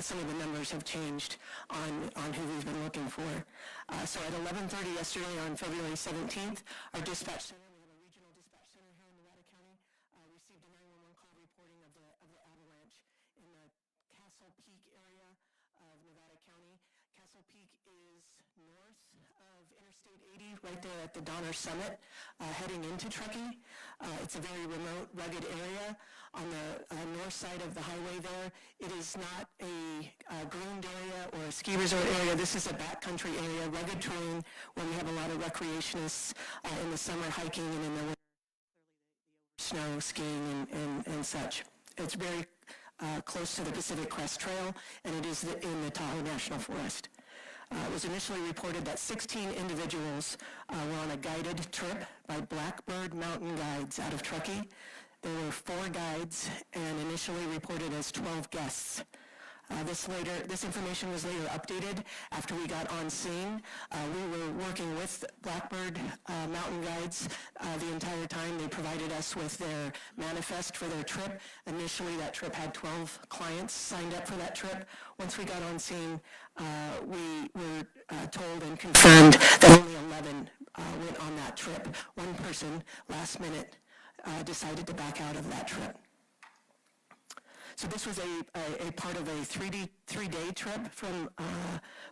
some of the numbers have changed on who we've been looking for. So at 11:30 yesterday on February 17th, our dispatch center, we have a regional dispatch center here in Nevada County, received a 911 call reporting of the avalanche in the Castle Peak area of Nevada County. Castle Peak is north of Interstate 80, right there at the Donner Summit, heading into Truckee. It's a very remote, rugged area. On the north side of the highway there, it is not a groomed area or a ski resort area. This is a backcountry area, rugged terrain, where we have a lot of recreationists in the summer hiking and in the winter snow skiing and such. It's very close to the Pacific Crest Trail, and it is in the Tahoe National Forest. It was initially reported that 16 individuals were on a guided trip by Blackbird Mountain Guides out of Truckee. There were 4 guides and initially reported as 12 guests. This information was later updated after we got on scene. We were working with Blackbird Mountain Guides the entire time. They provided us with their manifest for their trip. Initially, that trip had 12 clients signed up for that trip. Once we got on scene, we were told and confirmed that only 11 went on that trip. One person, last minute, decided to back out of that trip. So this was a part of a three-day trip from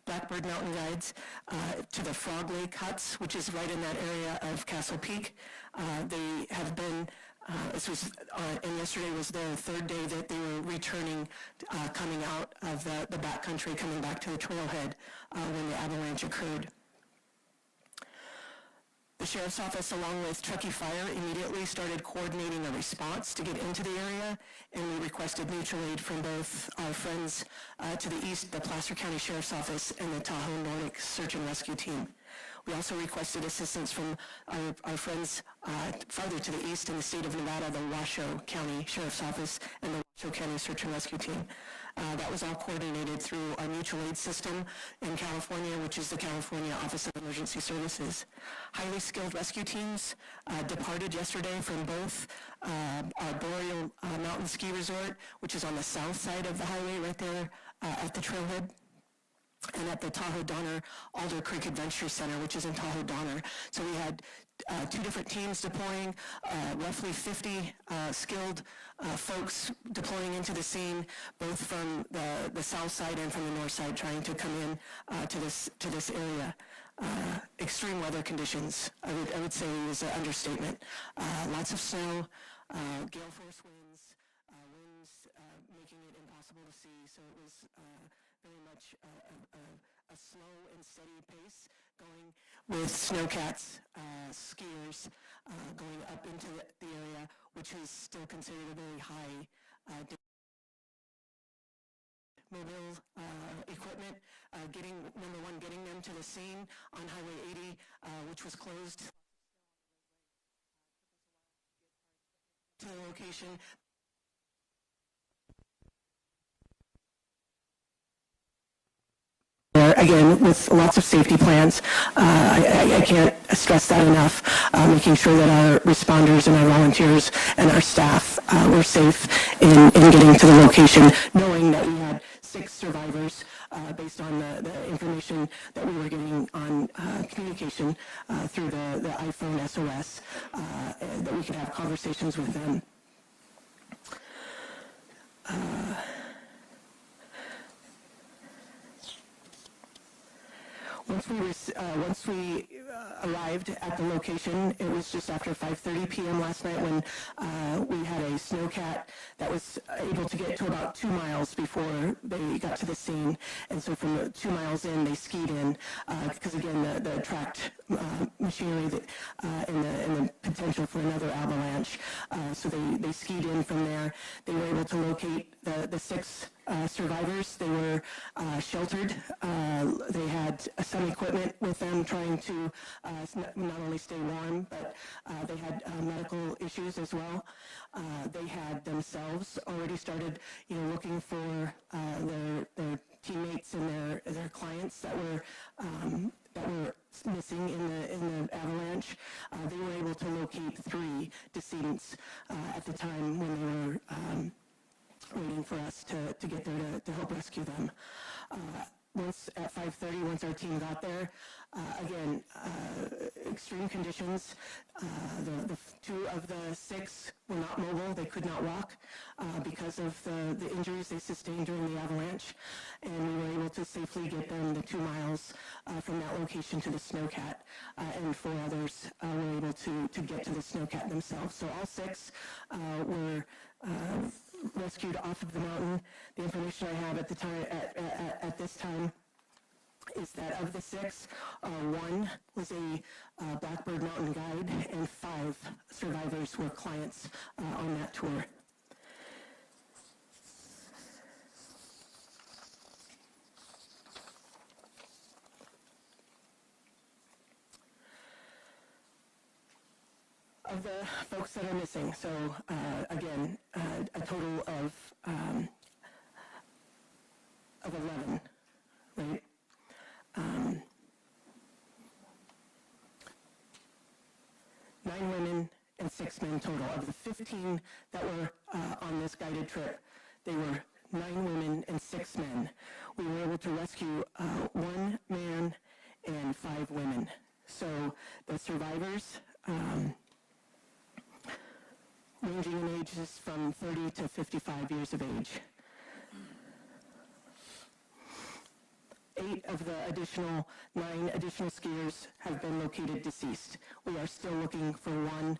Blackbird Mountain Guides to the Frog Lake Huts, which is right in that area of Castle Peak. They have been, and yesterday was their 3rd day that they were returning, coming out of the backcountry, coming back to the trailhead when the avalanche occurred. The Sheriff's Office, along with Truckee Fire, immediately started coordinating a response to get into the area, and we requested mutual aid from both our friends to the east, the Placer County Sheriff's Office, and the Tahoe Nordic Search and Rescue Team. We also requested assistance from our friends farther to the east in the state of Nevada, the Washoe County Sheriff's Office and the Washoe County Search and Rescue Team. That was all coordinated through our mutual aid system in California, which is the California Office of Emergency Services. Highly skilled rescue teams departed yesterday from both our Boreal Mountain Ski Resort, which is on the south side of the highway right there at the trailhead, and at the Tahoe Donner Alder Creek Adventure Center, which is in Tahoe Donner. So we had 2 different teams deploying, roughly 50 skilled folks deploying into the scene, both from the south side and from the north side, trying to come in to this area. Extreme weather conditions, I would say, is an understatement. Lots of snow, gale force winds, making it impossible to see. So it was very much a slow and steady pace, going with snowcats, skiers, going up into the area, which is still considered a very high mobile equipment, getting them to the scene on Highway 80, which was closed to the location. Again, with lots of safety plans. I can't stress that enough, making sure that our responders and our volunteers and our staff were safe in getting to the location, knowing that we had 6 survivors based on the information that we were getting on communication through the iPhone SOS, that we could have conversations with them. Once we arrived at the location, it was just after 5:30 p.m. last night when we had a snowcat that was able to get to about 2 miles before they got to the scene. And so from 2 miles in, they skied in because, again, the tracked machinery that, and the potential for another avalanche. So they skied in from there. They were able to locate the 6 survivors. They were sheltered. They had some equipment with them, trying to not only stay warm, but they had medical issues as well. They had themselves already started, looking for their teammates and their clients that were missing in the avalanche. They were able to locate 3 decedents at the time when they were waiting for us to get there to help rescue rescue them. Once at 5:30, once our team got there, again, extreme conditions. The two of the six were not mobile. They could not walk because of the injuries they sustained during the avalanche. And we were able to safely get them the 2 miles from that location to the snowcat. And 4 others were able to get to the snowcat themselves. So all 6 were rescued off of the mountain. The information I have at the time, at this time, is that of the 6, 1 was a Blackbird Mountain guide, and 5 survivors were clients on that tour. Of the folks that are missing, so again, a total of 11, right? 9 women and 6 men total. Of the 15 that were on this guided trip, they were 9 women and 6 men. We were able to rescue 1 man and 5 women. So the survivors, ranging in ages from 30 to 55 years of age. 8 of the additional 9 additional skiers have been located deceased. We are still looking for 1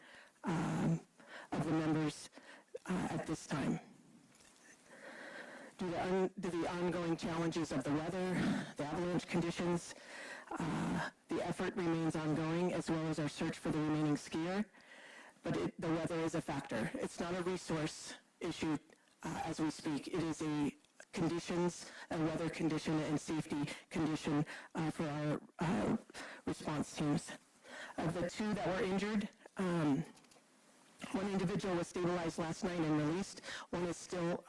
of the members at this time. Due to the ongoing challenges of the weather, the avalanche conditions, the effort remains ongoing, as well as our search for the remaining skier. But the weather is a factor. It's not a resource issue as we speak. It is a conditions, a weather condition and safety condition for our response teams. Of the 2 that were injured, 1 individual was stabilized last night and released. 1 is still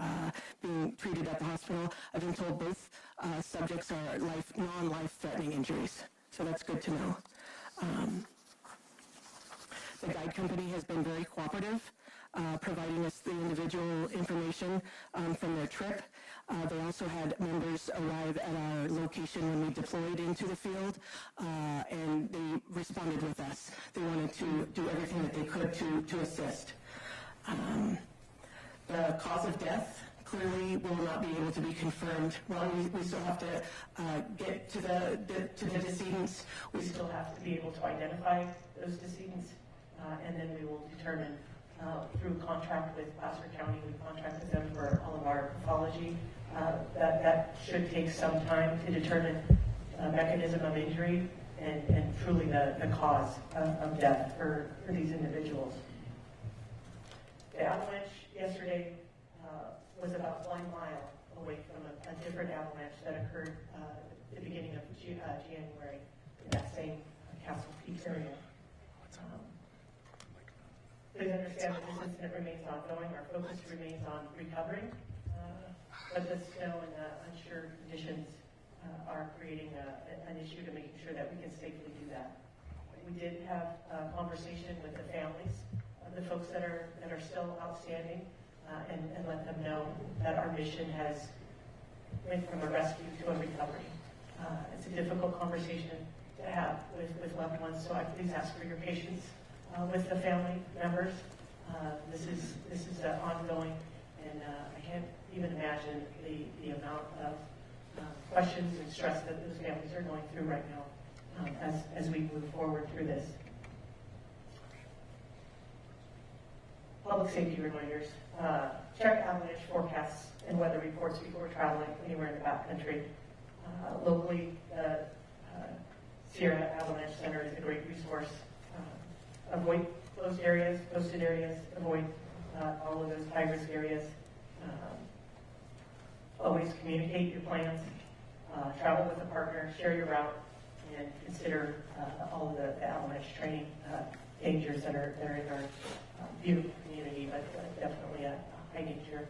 being treated at the hospital. I've been told both subjects are non-life-threatening injuries, so that's good to know. The guide company has been very cooperative, providing us the individual information from their trip. They also had members arrive at our location when we deployed into the field, and they responded with us. They wanted to do everything that they could to assist. The cause of death clearly will not be able to be confirmed. Well, we still have to get to the decedents. We still have to be able to identify those decedents. And then we will determine through contract with Placer County, we contract with them for all of our pathology. That should take some time to determine mechanism of injury and truly the cause of death for these individuals. The avalanche yesterday was about 1 mile away from a different avalanche that occurred at the beginning of January in that same Castle Peaks area. Please understand that this incident remains ongoing. Our focus remains on recovering, but the snow and the unsure conditions are creating an issue to making sure that we can safely do that. We did have a conversation with the families of the folks that are still outstanding, and let them know that our mission has went from a rescue to a recovery. It's a difficult conversation to have with loved ones, so I please ask for your patience with the family members. This is ongoing, and I can't even imagine the amount of questions and stress that those families are going through right now as we move forward through this. Public safety reminders. Check avalanche forecasts and weather reports before traveling anywhere in the backcountry. Locally, the Sierra Avalanche Center is a great resource. Avoid closed areas, posted areas, avoid all of those high-risk areas. Always communicate your plans, travel with a partner, share your route, and consider all of the avalanche training dangers that are in our view community, but definitely a high danger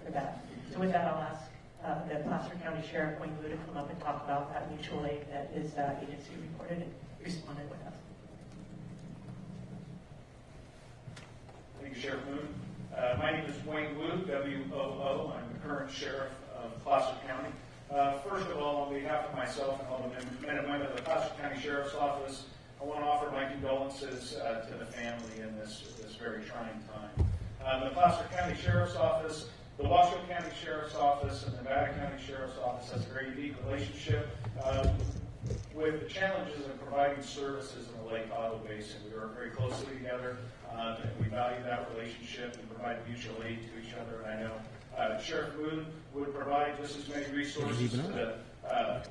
for that. So with that, I'll ask the Placer County Sheriff Wayne Wu to come up and talk about that mutual aid that his agency reported and responded with us. Thank you, Sheriff Moon. My name is Wayne Wu, W-O-O. I'm the current sheriff of Placer County. First of all, on behalf of myself and all the men and women of the Placer County Sheriff's Office, I want to offer my condolences to the family in this very trying time. The Placer County Sheriff's Office, the Washoe County Sheriff's Office, and the Nevada County Sheriff's Office has a very unique relationship with the challenges of providing services in the Lake Tahoe Basin. We work very closely together, and we value that relationship and provide mutual aid to each other. And I know Sheriff Moon would provide just as many resources to the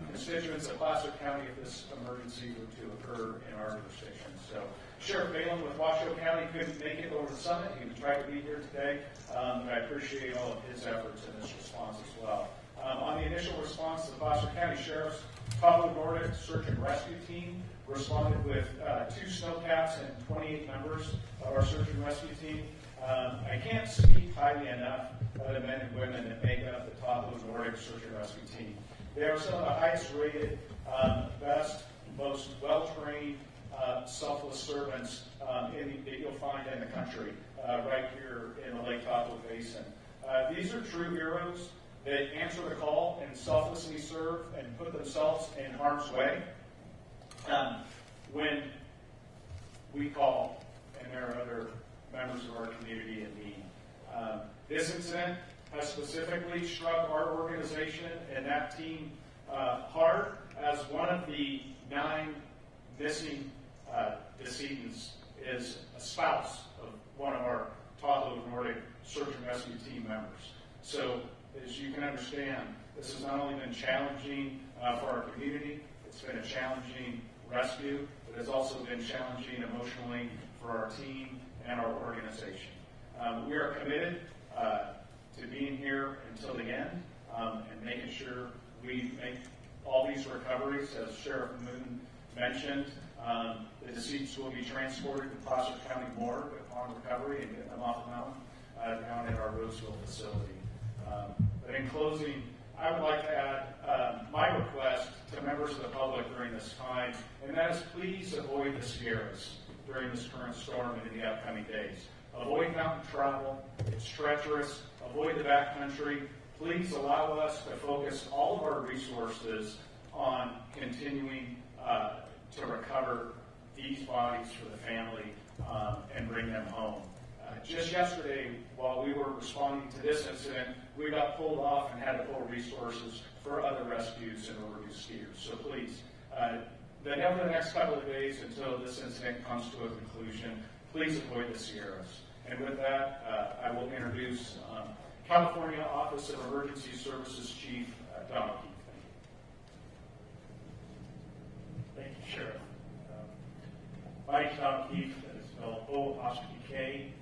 constituents of Placer County if this emergency were to occur in our jurisdiction. So Sheriff Balin with Washoe County couldn't make it over the summit. He would try to be here today, and I appreciate all of his efforts in this response as well. On the initial response, the Placer County Sheriff's Tahoe Nordic Search and Rescue Team responded with 2 snowcats and 28 members of our search and rescue team. I can't speak highly enough of the men and women that make up the Tahoe Nordic Search and Rescue Team. They are some of the highest rated, best, most well-trained, selfless servants that you'll find in the country right here in the Lake Tahoe Basin. These are true heroes that answer the call and selflessly serve and put themselves in harm's way when we call and there are other members of our community in need. This incident has specifically struck our organization and that team hard, as one of the 9 missing decedents is a spouse of one of our Tahoe Nordic Search and Rescue Team members. So, as you can understand, this has not only been challenging for our community, it's been a challenging rescue, but it's also been challenging emotionally for our team and our organization. We are committed to being here until the end and making sure we make all these recoveries. As Sheriff Moon mentioned, the deceased will be transported to Placer County Morgue upon recovery and get them off the mountain down at our Roseville facility. But in closing, I would like to add my request to members of the public during this time, and that is please avoid the Sierras during this current storm and in the upcoming days. Avoid mountain travel. It's treacherous. Avoid the backcountry. Please allow us to focus all of our resources on continuing to recover these bodies for the family and bring them home. Just yesterday, while we were responding to this incident, we got pulled off and had to pull resources for other rescues in order to skiers. So please, then over the next couple of days until this incident comes to a conclusion, please avoid the Sierras. And with that, I will introduce California Office of Emergency Services Chief Donald Keefe. Thank you, Sheriff. My name is Donald Keefe, that is spelled O-K-E-E-F-E.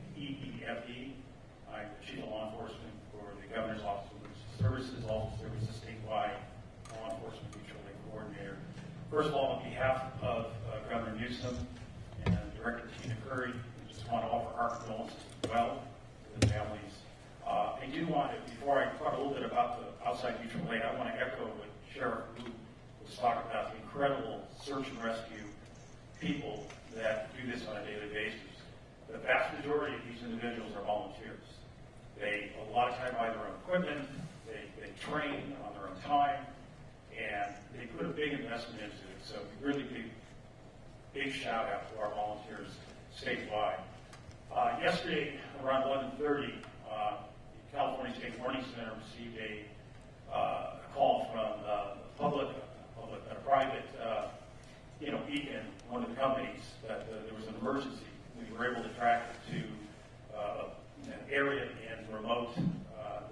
I'm the Chief of Law Enforcement for the Governor's Office of Emergency Services, also serve as the statewide law enforcement mutual aid coordinator. First of all, on behalf of Governor Newsom and Director Tina Curry, we just want to offer our condolences as well to the families. I do want to, before I talk a little bit about the outside mutual aid, I want to echo what Sheriff Wu was talking about, the incredible search and rescue people that do this on a daily basis. The vast majority of these individuals are volunteers. They, a lot of time, buy their own equipment, they train on their own time, and they put a big investment into it. So really big shout out to our volunteers statewide. Yesterday, around 11:30, the California State Warning Center received a call from a private beacon, one of the companies, that there was an emergency. We were able to track it to an area in remote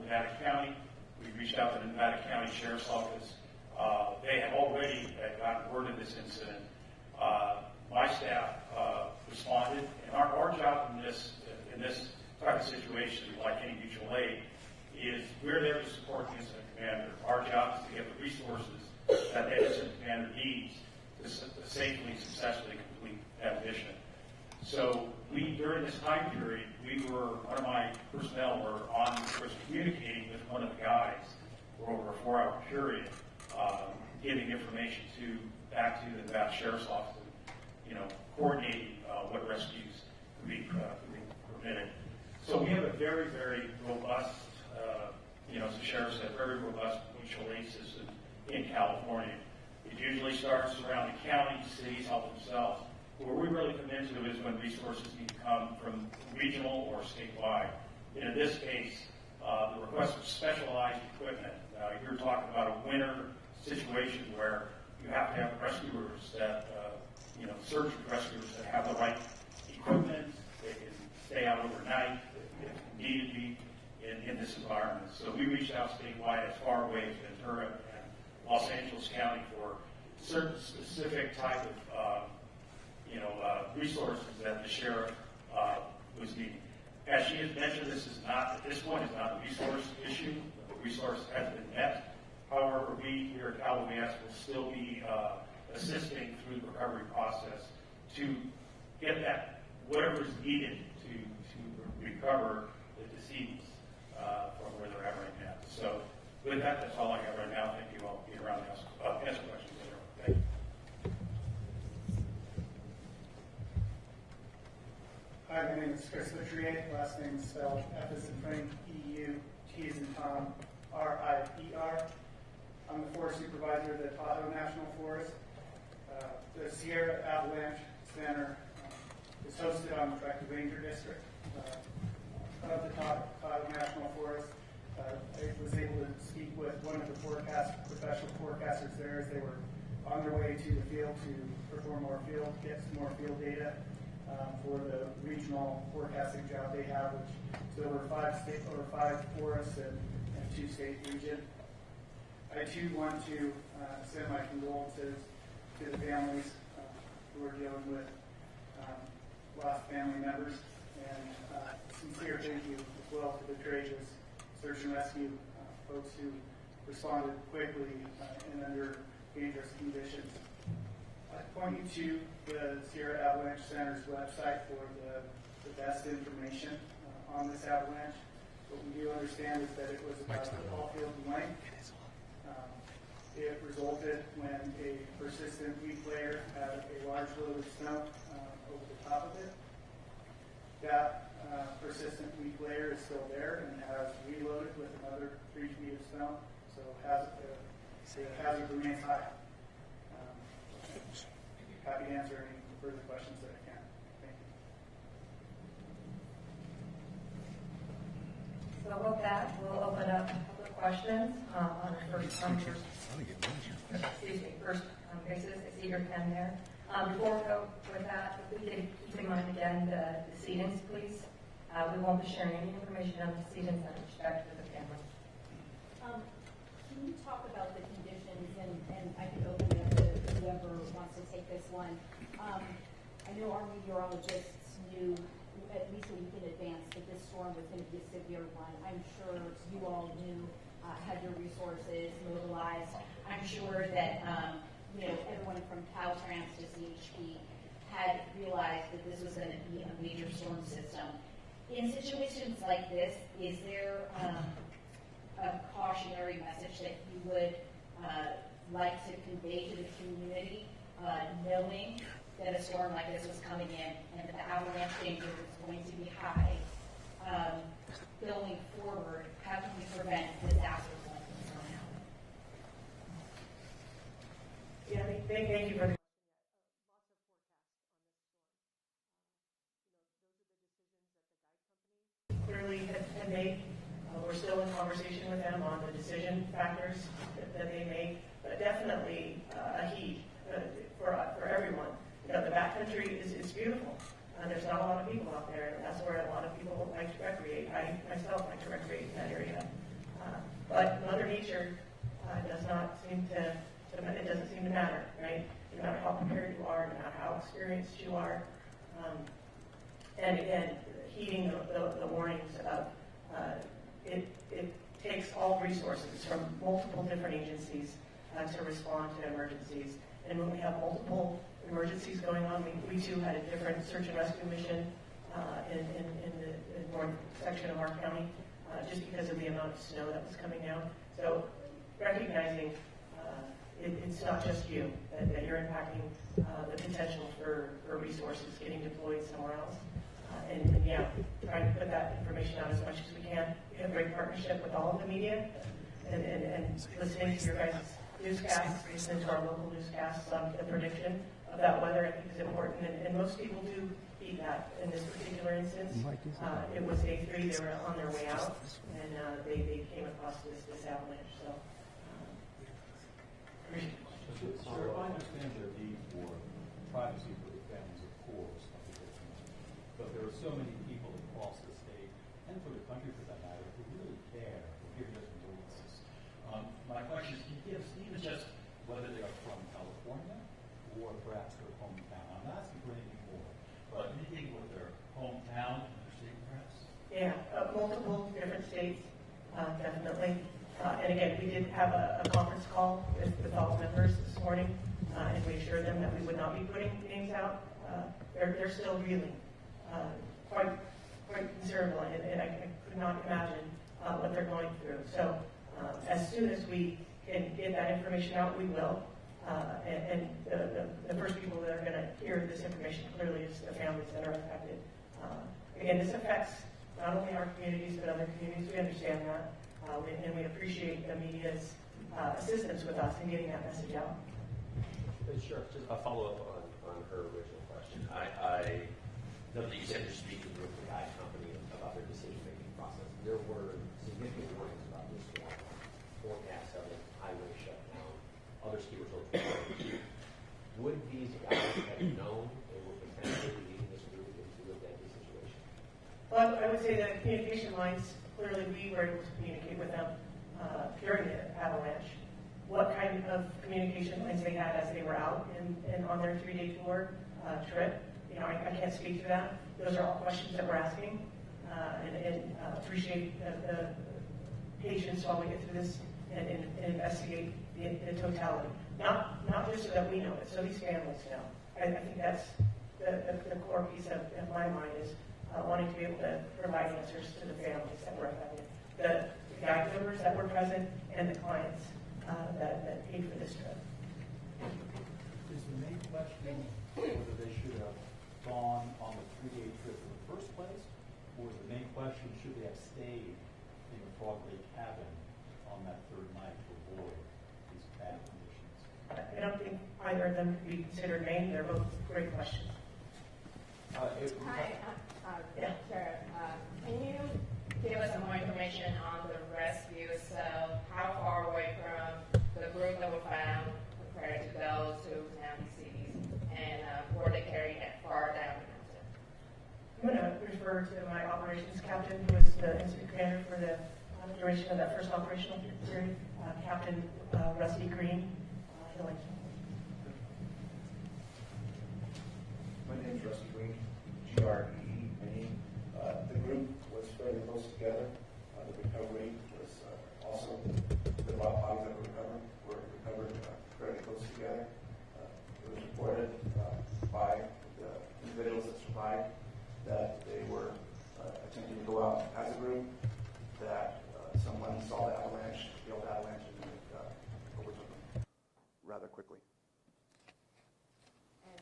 Nevada County. We reached out to the Nevada County Sheriff's Office. They had already gotten word of this incident. My staff responded, and our job in this type of situation, like any mutual aid, is we're there to support the incident commander. Our job is to get the resources that the incident commander needs to safely and successfully complete that mission. So during this time period, one of my personnel was communicating with one of the guys for over a 4-hour period, giving information back to the Nevada Sheriff's Office, coordinating what rescues could be permitted. So we have a very, very robust as the sheriff said, very robust mutual aid system in California. It usually starts around the county, cities help themselves. Where we really come into is when resources need to come from regional or statewide. In this case, the request for specialized equipment. You're talking about a winter situation where you have to have rescuers that, search and rescuers that have the right equipment. They can stay out overnight if needed be in this environment. So we reached out statewide as far away as Ventura and Los Angeles County for certain specific type of resources that the sheriff was needing. As she has mentioned, at this point is not a resource issue. The resource has been met. However, we here at Avalanche will still be assisting through the recovery process to get that whatever is needed to recover the decedents from where they're at right now. So with that, that's all I have right now. Thank you all. Be around to answer questions later. Thank you. Hi, my name is Chris Vitrier. Last name is spelled F as in Frank, E-U, T as in Tom, R-I-E-R. I'm the forest supervisor of the Tahoe National Forest. The Sierra Avalanche Center is hosted on the Directed Ranger District of the Tahoe National Forest. I was able to speak with one of the professional forecasters there as they were on their way to the field to perform more field, get some more field data for the regional forecasting job they have, which is over 5 forests and 2 state region. I too want to send my condolences to the families who are dealing with lost family members, and sincere thank you as well to the courageous search and rescue folks who responded quickly and under dangerous conditions. I point you to the Sierra Avalanche Center's website for the best information on this avalanche. What we do understand is that it was about a football field in length. It resulted when a persistent weed layer had a large load of snow over the top of it. That persistent weed layer is still there and has reloaded with another 3 feet of snow, so the hazard remains high. Happy to answer any further questions that I can. Thank you. So with that, we'll open up public questions on a first come basis. I see your pen there. Before we go with that, if we could keep in mind again the decedents, please. We won't be sharing any information on the decedents out of respect for the family. Can you talk about the conditions, and I can open it up to whoever wants to take this one. I know our meteorologists knew at least a week in advance that this storm was going to be a severe one. I'm sure you all knew, had your resources mobilized. I'm sure that everyone from Caltrans to CHP had realized that this was going to be a major storm system. In situations like this, is there a cautionary message that you would like to convey to the community, knowing that a storm like this was coming in and that the avalanche danger was going to be high? Going forward, how can we prevent disasters like this from happening? Yeah, thank you for the clearly had made. We're still in conversation with them on the decision factors that they make, but definitely a heat for everyone. The backcountry is beautiful. There's not a lot of people out there, and that's where a lot of people like to recreate. I myself like to recreate in that area. But Mother Nature does not seem to, it doesn't seem to matter, right? No matter how prepared you are, no matter how experienced you are. And again, heeding the warnings of it takes all resources from multiple different agencies to respond to emergencies. And when we have multiple emergencies going on, we too had a different search and rescue mission in the north section of our county, just because of the amount of snow that was coming down. So recognizing it's not just you, that you're impacting the potential for resources getting deployed somewhere else. And yeah, trying to put that information out as much as we can. We have great partnership with all of the media and listening to your guys' newscasts, listening to our local newscasts. The prediction of that weather, I think, is important, and most people do beat that. In this particular instance, it was day 3. They were on their way out, and they came across this avalanche. So, Sure, I understand their need for privacy for the families, of course, but there are so many people across the state, and for the country for that matter, who really care, who hear their condolences. My question is, can you give us even just whether they are from California or perhaps their hometown? I'm not asking for anything more, but anything with their hometown and their state press? Yeah, multiple different states, definitely. And again, we did have a conference call with all members this morning, and we assured them that we would not be putting names out. They're still reeling, quite considerable, and I could not imagine what they're going through. So as soon as we can get that information out, we will. And the first people that are going to hear this information clearly is the families that are affected. Again, this affects not only our communities, but other communities. We understand that. And we appreciate the media's assistance with us in getting that message out. Sure. Just a follow-up on her original question. I know that you said you're speaking with the guide company about their decision-making process. There were significant warnings about this storm, forecasts of a highway shutdown, other ski resorts. Would these guys have known they were potentially leading this group into a deadly situation? Well, I would say that communication lines, clearly we were able to communicate with them during the avalanche. What kind of communication lines they had as they were out and on their 3-day tour trip, I can't speak to that. Those are all questions that we're asking, and appreciate the patience while we get through this and investigate the totality. Not just so that we know it, so these families know. I think that's the core piece of my mind is wanting to be able to provide answers to the families that were affected, the guide members that were present, and the clients that paid for this trip. Is the main question whether they should have gone on the 3-day trip in the first place, or is the main question should they have stayed in the Frog Lake cabin on that 3rd night to avoid these bad conditions? I don't think either of them can be considered main. They're both great questions. Hi, Sheriff. Can you give us some more information on the rescue? So how far away from the group that were found prepared to go to County Cities, and were they carrying it far down the mountain? I'm going to refer to my operations captain, who was the incident commander for the duration of that first operational period, Captain Rusty Green. My name is Rusty Green, G-R-E-E-N-E. The group was fairly close together. The recovery was also, the bodies that were recovered fairly close together. It was reported by the individuals that survived that they were attempting to go out as a group, that someone saw the avalanche, failed avalanche, and overtook them rather quickly. And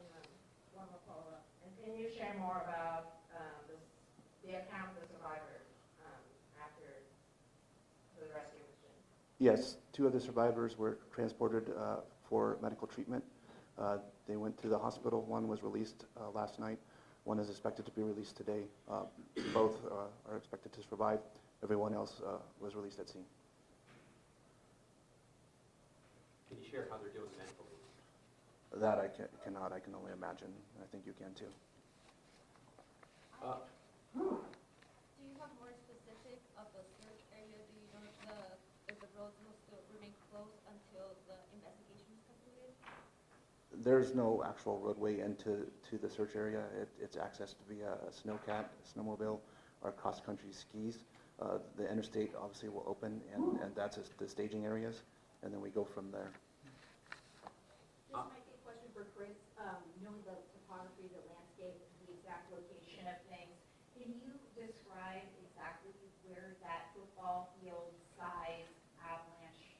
one more follow-up. And can you share more about the account of the survivors after the rescue mission? Yes, 2 of the survivors were transported for medical treatment. They went to the hospital. One was released last night. One is expected to be released today. Both are expected to survive. Everyone else was released at scene. Can you share how they're doing mentally? That I cannot. I can only imagine. I think you can too. Do you have more specific of the search area? Do you know if the roads will still remain closed until the investigation is completed? There's no actual roadway into the search area. It's accessed via a snowcat, a snowmobile, or cross-country skis. The interstate obviously will open, and that's the staging areas, and then we go from there. This might be a question for Chris. Knowing the topography, the landscape, the exact location of things, can you describe exactly where that football field size avalanche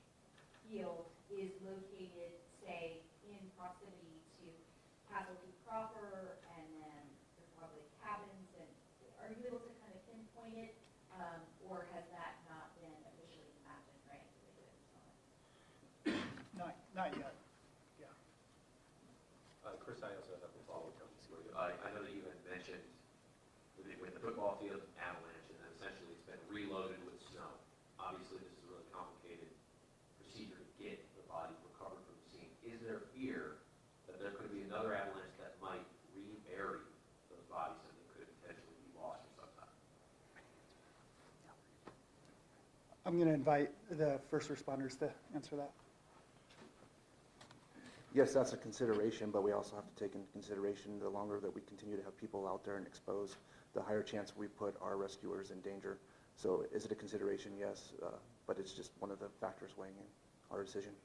field is located, say, in proximity to Casualties proper, and then the Frog Lake cabins? And are you able to kind of pinpoint it, or has that Chris, I also have a follow-up question for you. I know that you had mentioned with the football field avalanche, and then essentially it's been reloaded with snow. Obviously, this is a really complicated procedure to get the body recovered from the scene. Is there fear that there could be another avalanche that might rebury those bodies and they could potentially be lost for some time? I'm going to invite the first responders to answer that. Yes, that's a consideration, but we also have to take into consideration the longer that we continue to have people out there and exposed, the higher chance we put our rescuers in danger. So is it a consideration? Yes, but it's just one of the factors weighing in our decision.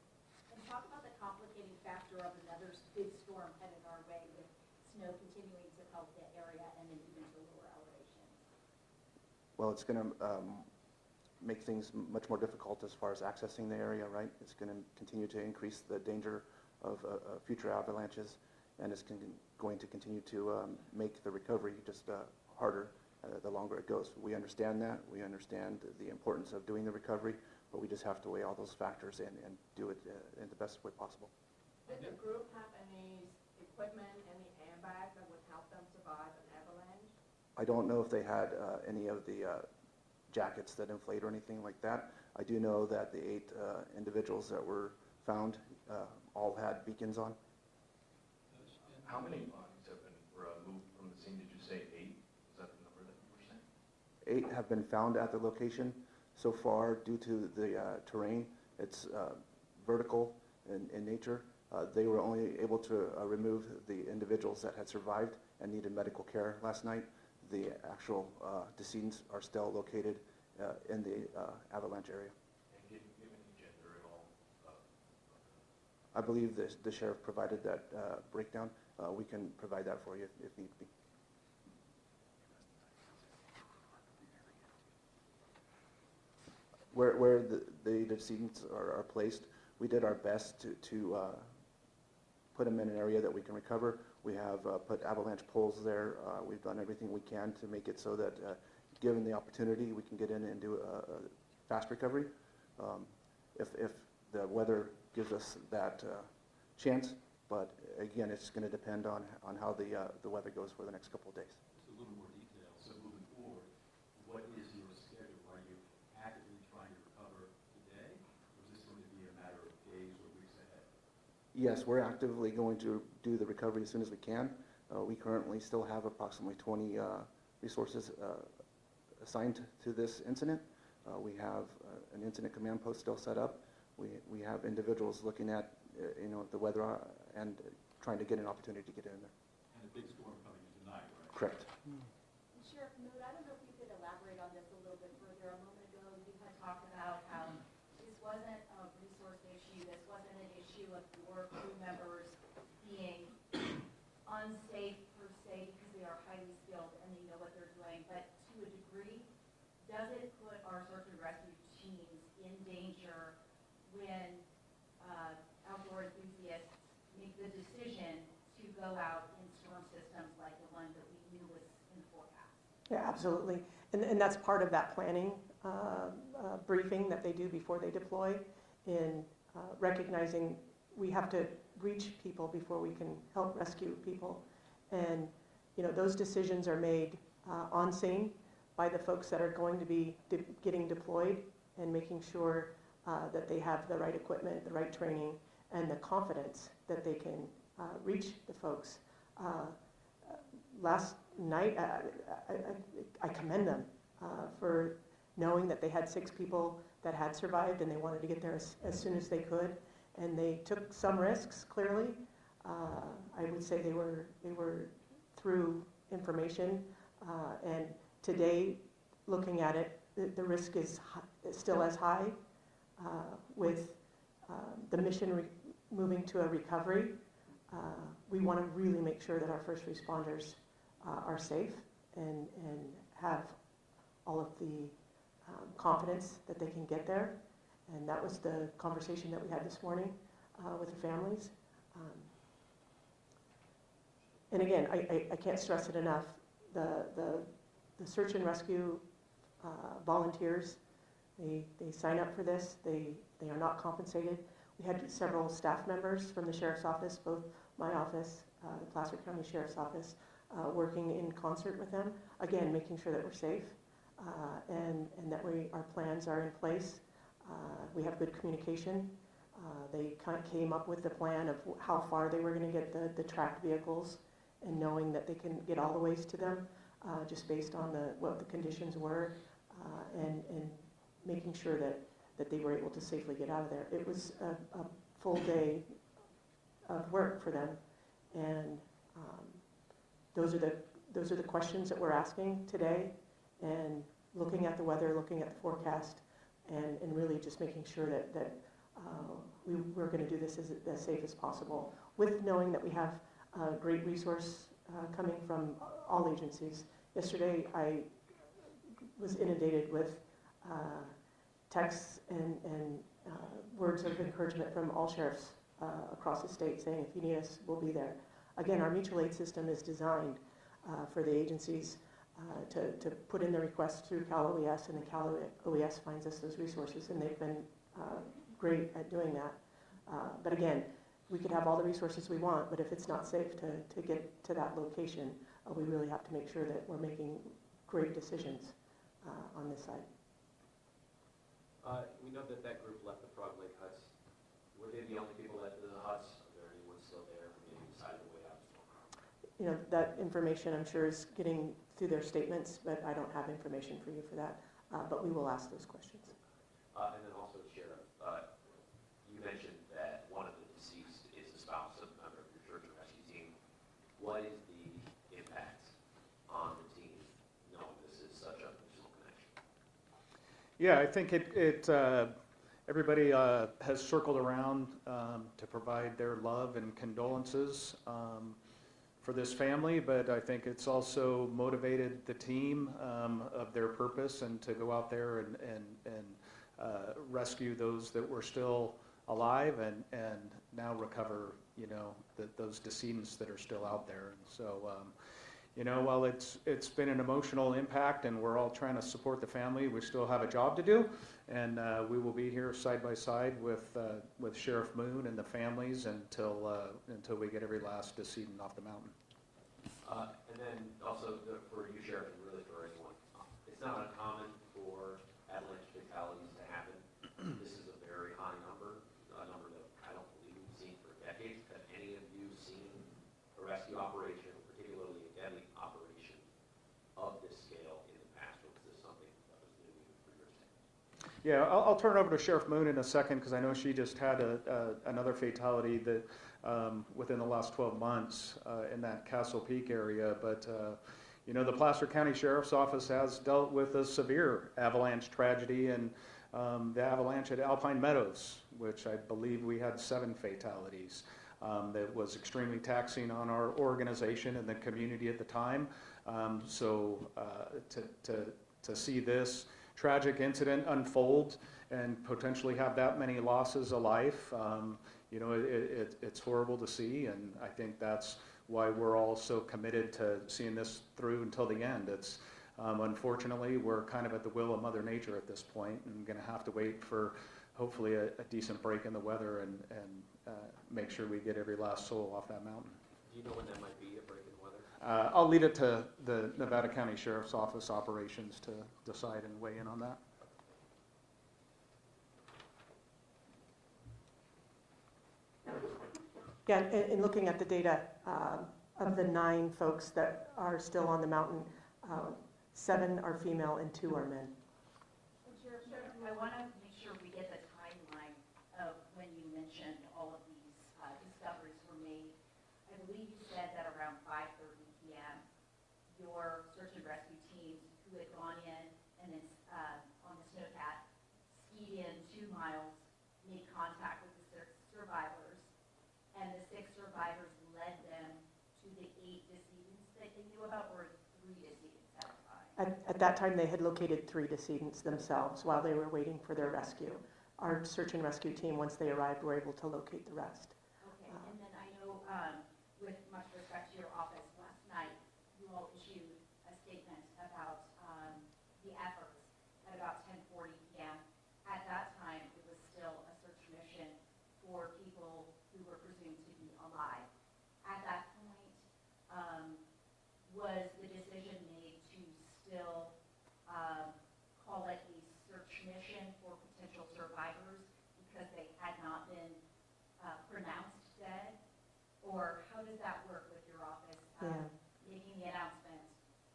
And talk about the complicating factor of another big storm headed our way with snow continuing to cover that area and then even to lower elevations. Well, it's going to make things much more difficult as far as accessing the area, right? It's going to continue to increase the danger of future avalanches, and it's going to continue to make the recovery just harder the longer it goes. We understand that. We understand the importance of doing the recovery, but we just have to weigh all those factors and do it in the best way possible. Did the group have any equipment, any airbags that would help them survive an avalanche? I don't know if they had any of the jackets that inflate or anything like that. I do know that the 8 individuals that were found all had beacons on. How many bodies have been removed from the scene? Did you say 8? Is that the number that you were saying? 8 have been found at the location. So far, due to the terrain, it's vertical in nature. They were only able to remove the individuals that had survived and needed medical care last night. The actual decedents are still located in the avalanche area. I believe the sheriff provided that breakdown. We can provide that for you if need be. Where the decedents are placed, we did our best to put them in an area that we can recover. We have put avalanche poles there. We've done everything we can to make it so that given the opportunity, we can get in and do a fast recovery. If the weather gives us that chance, but again, it's going to depend on how the weather goes for the next couple of days. Just a little more detail. So moving forward, what is your schedule? Are you actively trying to recover today, or is this going to be a matter of days or weeks ahead? Yes, we're actively going to do the recovery as soon as we can. We currently still have approximately 20 resources assigned to this incident. We have an incident command post still set up. We have individuals looking at the weather and trying to get an opportunity to get in there. And a big storm coming in tonight, right? Correct. Sheriff Mood, I don't know if you could elaborate on this a little bit further. A moment ago, you had talked about how this wasn't a resource issue. This wasn't an issue of your crew members being unsafe per se because they are highly skilled and they know what they're doing. But to a degree, does it put our search and rescue teams in danger when outdoor enthusiasts make the decision to go out in storm systems like the one that we knew was in the forecast? Yeah, absolutely. And that's part of that planning briefing that they do before they deploy, in recognizing we have to reach people before we can help rescue people. And those decisions are made on scene by the folks that are going to be getting deployed, and making sure that they have the right equipment, the right training, and the confidence that they can reach the folks. Last night, I commend them for knowing that they had 6 people that had survived, and they wanted to get there as soon as they could. And they took some risks, clearly. I would say they were through information. And today, looking at it, the risk is still as high. With the mission moving to a recovery, we want to really make sure that our first responders are safe and have all of the confidence that they can get there. And that was the conversation that we had this morning with the families. And again, I can't stress it enough. The search and rescue volunteers, they sign up for this. They are not compensated. We had several staff members from the sheriff's office, both my office, the Placer County Sheriff's Office, working in concert with them, again, making sure that we're safe and that our plans are in place. We have good communication. They kind of came up with the plan of how far they were going to get the tracked vehicles, and knowing that they can get all the ways to them, just based on what the conditions were, and making sure that they were able to safely get out of there. It was a full day of work for them, and those are the questions that we're asking today, and looking at the weather, looking at the forecast, and really just making sure that we're going to do this as safe as possible, with knowing that we have a great resource coming from all agencies. Yesterday, I was inundated with texts and words of encouragement from all sheriffs across the state saying, if you need us, we'll be there. Again, our mutual aid system is designed for the agencies to put in the requests through Cal OES, and then Cal OES finds us those resources, and they've been great at doing that. But again, we could have all the resources we want, but if it's not safe to get to that location, we really have to make sure that we're making great decisions on this side. We know that group left the Frog Lake huts. Were they the only people that left the huts? Are there anyone still there from the side of the way out? You know, that information I'm sure is getting through their statements, but I don't have information for you for that. But we will ask those questions. And then also, Sheriff, you mentioned that one of the deceased is the spouse of a member of your search and rescue team. What is the impact on the team knowing this is such a personal connection? Yeah, I think everybody has circled around to provide their love and condolences for this family, but I think it's also motivated the team of their purpose and to go out there and rescue those that were still alive and now recover, you know, those decedents that are still out there. And so, you know, while it's been an emotional impact and we're all trying to support the family, we still have a job to do, and we will be here side by side with Sheriff Moon and the families until we get every last decedent off the mountain. And then also for you, Sheriff, and really for anyone, it's not uncommon for avalanche fatalities to happen. This is a very high number, a number that I don't believe we've seen for decades. Have any of you seen a rescue operation, particularly a deadly operation of this scale in the past, or was this something that was new for your state? Yeah, I'll turn it over to Sheriff Moon in a second, because I know she just had another fatality that within the last 12 months in that Castle Peak area. But you know, the Placer County Sheriff's Office has dealt with a severe avalanche tragedy, and the avalanche at Alpine Meadows, which I believe we had 7 fatalities. That was extremely taxing on our organization and the community at the time. So to see this tragic incident unfold and potentially have that many losses of life, you know, it's horrible to see, and I think that's why we're all so committed to seeing this through until the end. It's unfortunately, we're kind of at the will of Mother Nature at this point, and going to have to wait for hopefully a decent break in the weather and make sure we get every last soul off that mountain. Do you know when that might be, a break in the weather? I'll leave it to the Nevada County Sheriff's Office operations to decide and weigh in on that. Yeah, in looking at the data, of the 9 folks that are still on the mountain, 7 are female and 2 are men. Sheriff, I want to make sure we get the timeline of when you mentioned all of these discoveries were made. I believe you said that around 5:30 p.m., your search and rescue teams who had gone in and then on the snowcat skied in 2 miles, made contact with the 6 survivors, and the 6 survivors led them to the 8 decedents that they knew about, or 3 decedents at the time? At that time, they had located 3 decedents themselves while they were waiting for their rescue. Our search and rescue team, once they arrived, were able to locate the rest. Okay, and then I know, with much respect to your office, last night you all issued a statement about the efforts at about 10:40 p.m. At that time, it was still a search mission for people who were presumed to be alive. did that work with your office, Yeah. making the announcement?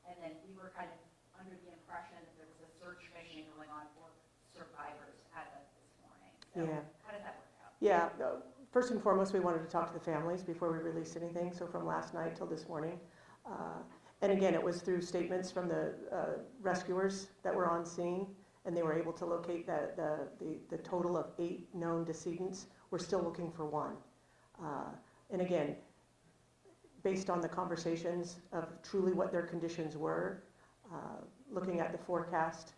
And then we were kind of under the impression that there was a search mission going on for survivors as of this morning. So Yeah. how does that work out? Yeah, first and foremost, we wanted to talk to the families before we released anything, so from last night till this morning. And again, it was through statements from the rescuers that were on scene, and they were able to locate the total of 8 known decedents. We're still looking for 1. And again, based on the conversations of truly what their conditions were, looking at the forecast,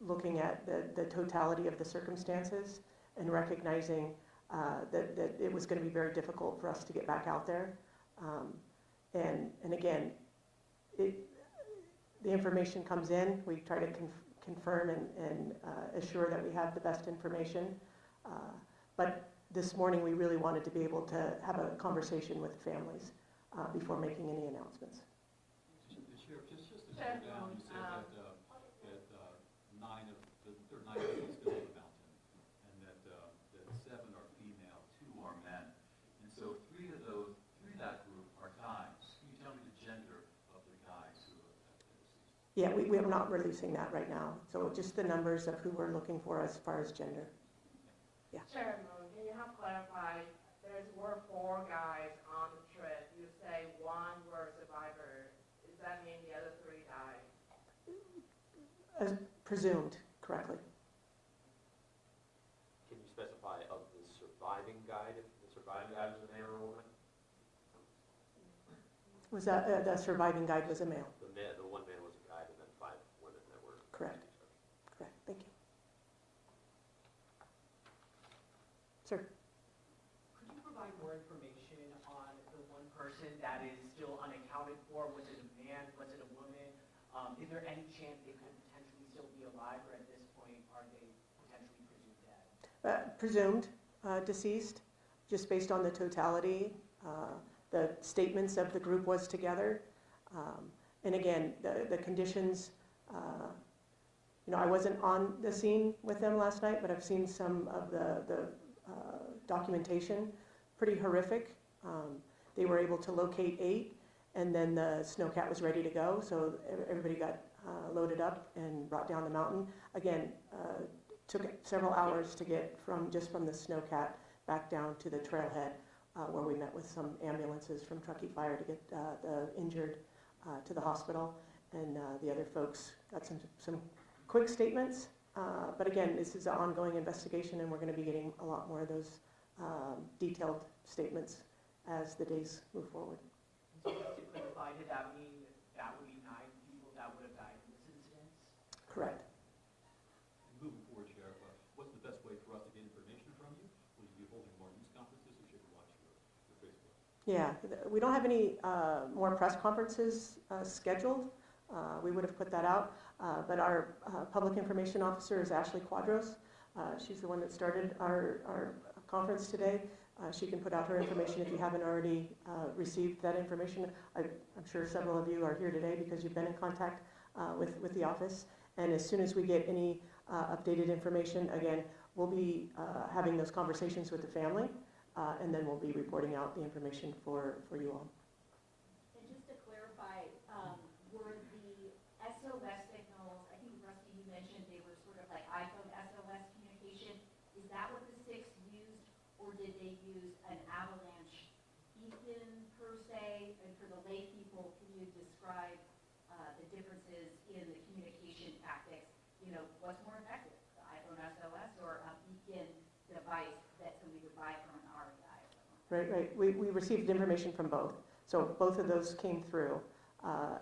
looking at the totality of the circumstances, and recognizing that it was going to be very difficult for us to get back out there. And again, the information comes in, we try to confirm and assure that we have the best information. But this morning, we really wanted to be able to have a conversation with the families before making any announcements. Sheriff, just to slow down, you said that 9 of there are 9 people still on the mountain, and that 7 are female, 2 are men, and so 3 of that group are guys. Can you tell me the gender of the guys who are deceased? Yeah, we are not releasing that right now. So just the numbers of who we're looking for as far as gender. Yeah. Chairman, can you help clarify? There were 4 guys on the trip. You say 1 were a survivor. Does that mean the other 3 died? As presumed correctly. Can you specify of the surviving guide, if the surviving guide was a man or a woman? Was that the surviving guide was a male? The 1 man was a guide, and then 5 women that were... Correct. Correct. Thank you. Sir. Could you provide more information on the 1 person that is still unaccounted for? Was it a man? Was it a woman? Is there any chance they could potentially still be alive, or at this point are they potentially presumed dead? Presumed deceased, just based on the totality. The statements of the group was together. And again, the conditions, I wasn't on the scene with them last night, but I've seen some of the documentation, pretty horrific. They were able to locate 8, and then the snowcat was ready to go, so everybody got loaded up and brought down the mountain. Again, took several hours to get from the snowcat back down to the trailhead, where we met with some ambulances from Truckee Fire to get the injured to the hospital, and the other folks got some quick statements. But again, this is an ongoing investigation, and we're going to be getting a lot more of those detailed statements as the days move forward. So just to clarify, did that mean that would be 9 people that would have died in this incident? Correct. And moving forward, Sheriff, what's the best way for us to get information from you? Will you be holding more news conferences, or should we watch your Facebook? Yeah, we don't have any more press conferences scheduled. We would have put that out, but our public information officer is Ashley Quadros. She's the one that started our conference today. She can put out her information if you haven't already received that information. I'm sure several of you are here today because you've been in contact with the office. And as soon as we get any updated information, again, we'll be having those conversations with the family, and then we'll be reporting out the information for you all. And just to clarify, were the SOS signals, I think Rusty, you mentioned they were sort of like iPhone SOS communication. Is that what the 6 used, or did they use an Avalanche beacon per se? And for the lay people, can you describe the differences in the communication tactics? What's more effective, the iPhone SOS or a beacon device that somebody would buy from an REI? Right. We received information from both. So both of those came through.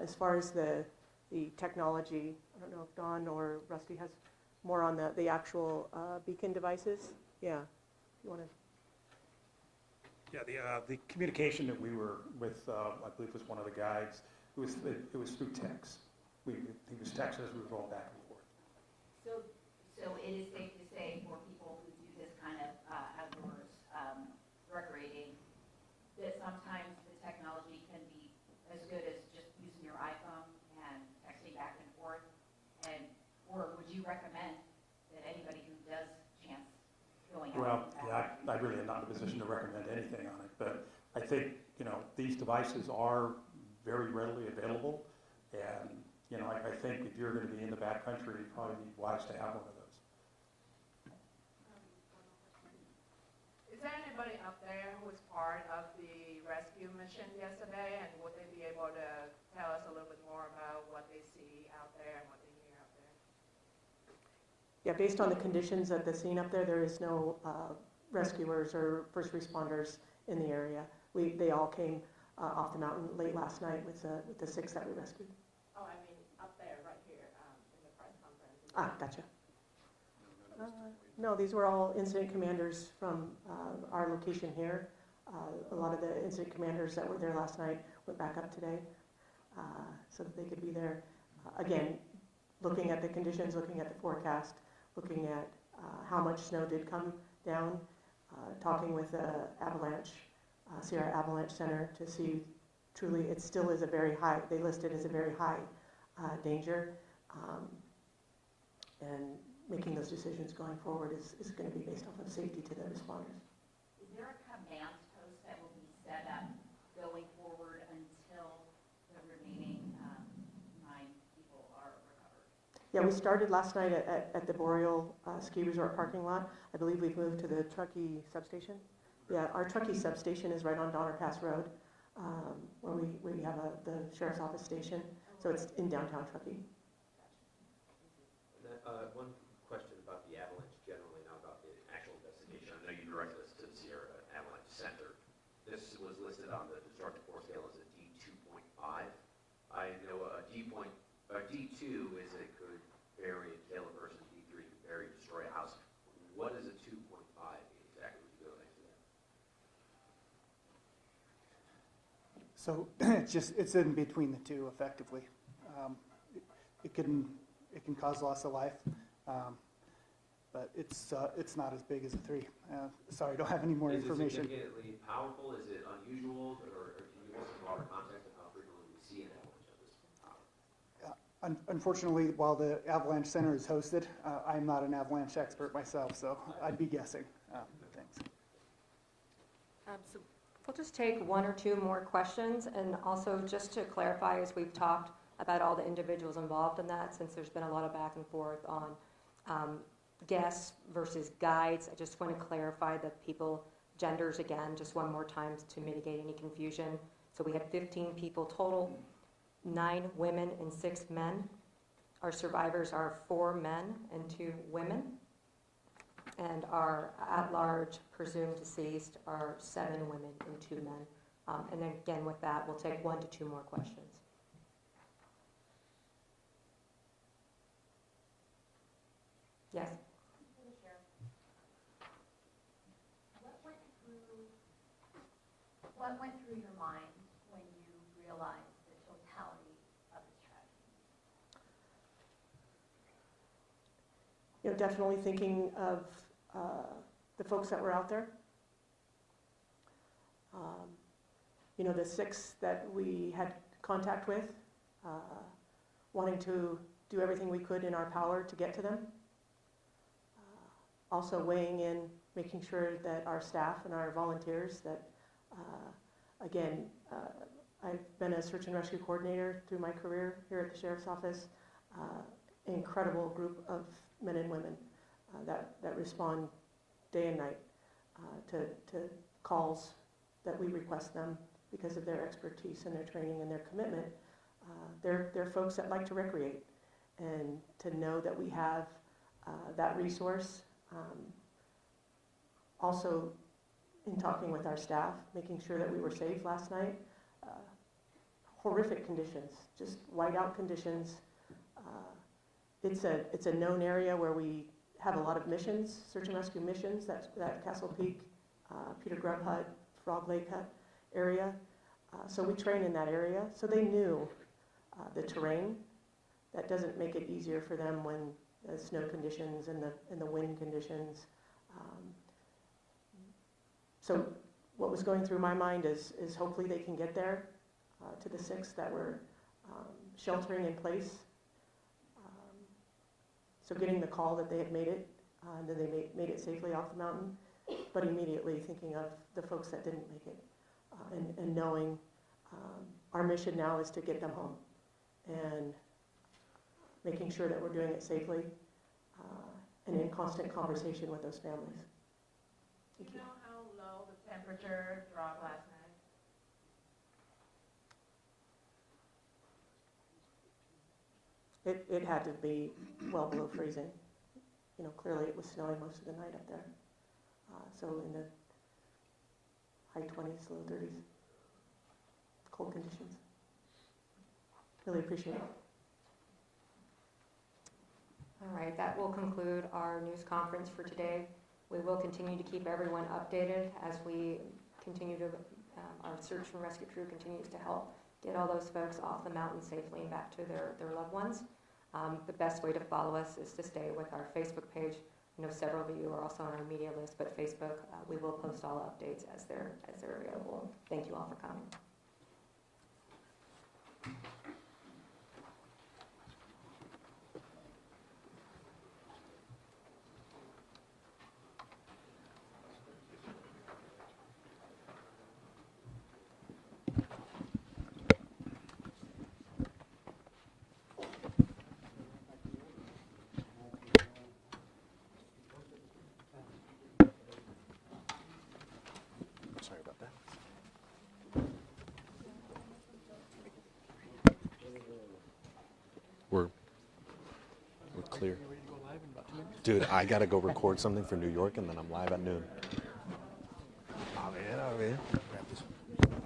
As far as the technology, I don't know if Dawn or Rusty has more on the actual beacon devices. Yeah, you want to? Yeah, the communication that we were with, I believe was one of the guides, it was through text. He was texting as we were going back and forth. So it is safe to say for people who do this kind of outdoors recreating that sometimes the technology can be as good as just using your iPhone and texting back and forth, or would you recommend that anybody who does chance going out? Well, yeah, I really am not in a position to recommend anything on it, but I think, these devices are very readily available, and, I think if you're going to be in the backcountry, it'd probably be wise to have one of those. Is there anybody up there who was part of the rescue mission yesterday, and would they be able to tell us a little bit more about what they see out there and what they hear out there? Yeah, based on the conditions at the scene up there, there is no rescuers or first responders in the area. They all came off the mountain late last night with the 6 that we rescued. Oh, I mean up there, right here, in the press conference. Ah, gotcha. No, these were all incident commanders from our location here. A lot of the incident commanders that were there last night went back up today so that they could be there. Again, looking at the conditions, looking at the forecast, looking at how much snow did come down, talking with Avalanche, Sierra Avalanche Center to see truly it still is a very high, they list it as a very high danger. And making those decisions going forward is going to be based off of safety to the responders. Is there a command post that will be set up going forward until the remaining 9 people are recovered? Yeah, we started last night at the Boreal Ski Resort parking lot. I believe we've moved to the Truckee substation. Yeah, our Truckee substation is right on Donner Pass Road, where we have the sheriff's office station. So it's in downtown Truckee. One question about the avalanche generally, not about the actual investigation. I know you directed us to the Sierra Avalanche Center. This was listed on the destructive force scale as a D2.5. I know a D2 is it could bury and kill a person. D3 could bury and destroy a house. What is a 2.5 exactly? Would you go next to that? So it's in between the two, effectively. It can cause loss of life, but it's not as big as a 3. Sorry, I don't have any more information. Is it significantly powerful? Is it unusual, or can you give us some broader context of how frequently we see an avalanche of this power? Unfortunately, while the Avalanche Center is hosted, I'm not an avalanche expert myself, so I'd be guessing. Thanks. So we'll just take 1 or 2 more questions, and also just to clarify, as we've talked about all the individuals involved in that, since there's been a lot of back and forth on guests versus guides, I just want to clarify the people, genders again, just one more time to mitigate any confusion. So we had 15 people total, 9 women and 6 men. Our survivors are 4 men and 2 women. And our at-large presumed deceased are 7 women and 2 men. And then again, with that, we'll take 1 to 2 more questions. Yes? What went through your mind when you realized the totality of this tragedy? Definitely thinking of the folks that were out there. The 6 that we had contact with, wanting to do everything we could in our power to get to them. Also weighing in, making sure that our staff and our volunteers that, again, I've been a search and rescue coordinator through my career here at the Sheriff's Office. An incredible group of men and women that respond day and night to calls that we request them because of their expertise and their training and their commitment. They're folks that like to recreate, and to know that we have that resource. Also, in talking with our staff, making sure that we were safe last night. Horrific conditions, just whiteout conditions. It's a known area where we have a lot of missions, search and rescue missions, that Castle Peak, Peter Grubb Hut, Frog Lake Hut area. So we train in that area. So they knew the terrain. That doesn't make it easier for them when the snow conditions and the wind conditions. So what was going through my mind is hopefully they can get there to the 6 that were sheltering in place. So getting the call that they had made it, and then they made it safely off the mountain, but immediately thinking of the folks that didn't make it. and knowing our mission now is to get them home and making sure that we're doing it safely and in constant conversation with those families. Do you know how low the temperature dropped last night? It had to be well below freezing. You know, clearly it was snowing most of the night up there. So in the high 20s, low 30s, cold conditions. Really appreciate it. All right, that will conclude our news conference for today. We will continue to keep everyone updated as we continue to, our search and rescue crew continues to help get all those folks off the mountain safely and back to their loved ones. The best way to follow us is to stay with our Facebook page. I know several of you are also on our media list, but Facebook, we will post all updates as they're available. Thank you all for coming. Sorry about that. We're clear. Dude, I gotta go record something for New York, and then I'm live at noon. Oh man. Grab this.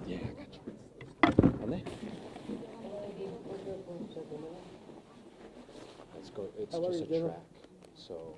Yeah, I got you. ¿Dónde? Let's go. It's just a track, so.